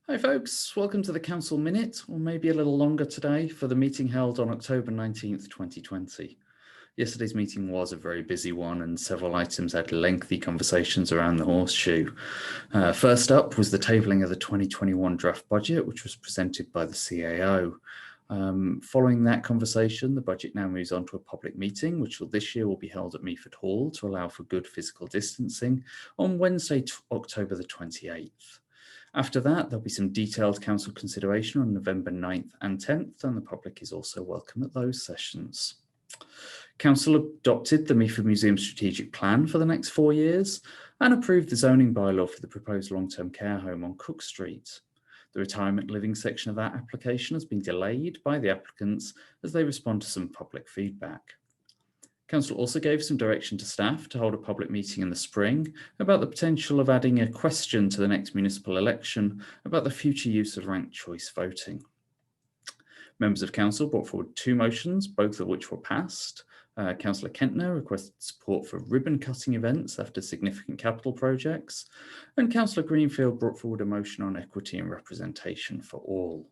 Hi folks, welcome to the Council Minute, or maybe a little longer today, for the meeting held on October 19th, 2020. Yesterday's meeting was a very busy one and several items had lengthy conversations around the horseshoe. First up was the tabling of the 2021 draft budget, which was presented by the CAO. Following that conversation, the budget now moves on to a public meeting, which this year will be held at Meaford Hall to allow for good physical distancing on Wednesday, October the 28th. After that, there'll be some detailed council consideration on November 9th and 10th, and the public is also welcome at those sessions. Council adopted the Meaford Museum strategic plan for the next 4 years and approved the zoning bylaw for the proposed long-term care home on Cook Street. The retirement living section of that application has been delayed by the applicants as they respond to some public feedback. Council also gave some direction to staff to hold a public meeting in the spring about the potential of adding a question to the next municipal election about the future use of ranked choice voting. Members of Council brought forward 2 motions, both of which were passed. Councillor Kentner requested support for ribbon cutting events after significant capital projects, and Councillor Greenfield brought forward a motion on equity and representation for all.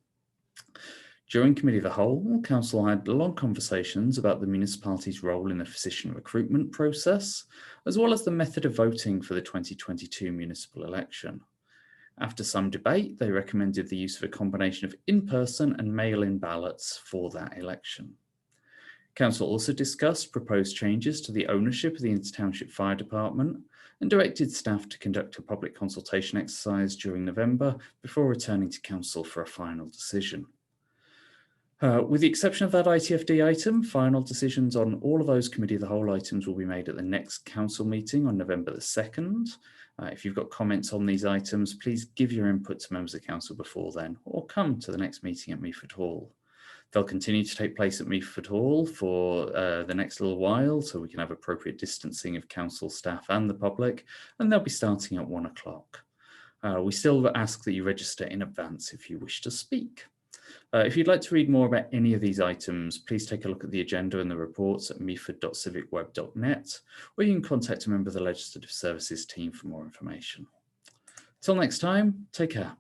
During Committee of the Whole, Council had long conversations about the municipality's role in the physician recruitment process, as well as the method of voting for the 2022 municipal election. After some debate, they recommended the use of a combination of in-person and mail-in ballots for that election. Council also discussed proposed changes to the ownership of the Inter-Township Fire Department and directed staff to conduct a public consultation exercise during November before returning to Council for a final decision. With the exception of that ITFD item, final decisions on all of those Committee of the Whole items will be made at the next Council meeting on November the 2nd. If you've got comments on these items, please give your input to members of Council before then, or come to the next meeting at Meaford Hall. They'll continue to take place at Meaford Hall for the next little while, so we can have appropriate distancing of Council staff and the public, and they'll be starting at 1 o'clock. We still ask that you register in advance if you wish to speak. If you'd like to read more about any of these items, please take a look at the agenda and the reports at meaford.civicweb.net, or you can contact a member of the Legislative Services team for more information. Till next time, take care.